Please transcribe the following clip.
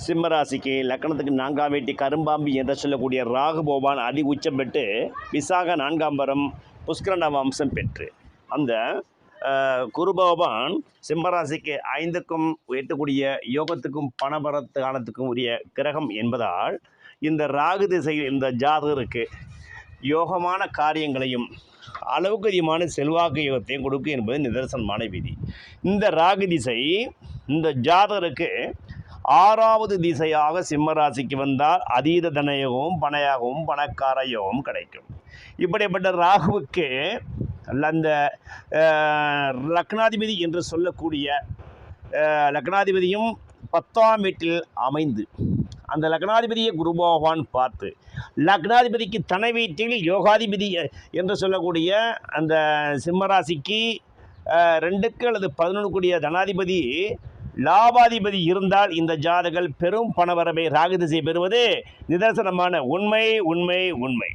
சிம்மராசிக்கு லக்கணத்துக்கு 4ஆம் வீட்டு கரும்பாம்பி என்று சொல்லக்கூடிய ராகு பகவான் அதி உச்சம் பெற்று விசாக 4ஆம் வரம் புஷ்கரண வம்சம் பெற்று அந்த குரு பகவான் சிம்மராசிக்கு 5க்கும் எட்டக்கூடிய யோகத்துக்கும் பணபரத்து காலத்துக்கும் உரிய கிரகம் என்பதால் இந்த ராகு திசையில் இந்த ஜாதகருக்கு யோகமான காரியங்களையும் அளவுக்கு அதிகமான செல்வாக்கு யோகத்தையும் கொடுக்கும் என்பது நிதர்சனமான விதி. இந்த ராகு திசை இந்த ஜாதகருக்கு 6வது திசையாக சிம்மராசிக்கு வந்தால் அதீத தனயோகமும் பணயாகவும் பணக்கார யோகமும் கிடைக்கும். இப்படிப்பட்ட ராகுவுக்கு அந்த லக்னாதிபதி என்று சொல்லக்கூடிய லக்னாதிபதியும் 10ஆம் வீட்டில் அமைந்து அந்த லக்னாதிபதியை குரு பகவான் பார்த்து லக்னாதிபதிக்கு தன வீட்டில் யோகாதிபதி என்று சொல்லக்கூடிய அந்த சிம்மராசிக்கு 2க்கு அல்லது 11 கூடிய தனாதிபதி லாபாதிபதி இருந்தால் இந்த ஜாதகர்கள் பெரும் பணவரவை ராகு திசை பெறுவது நிதர்சனமான உண்மை.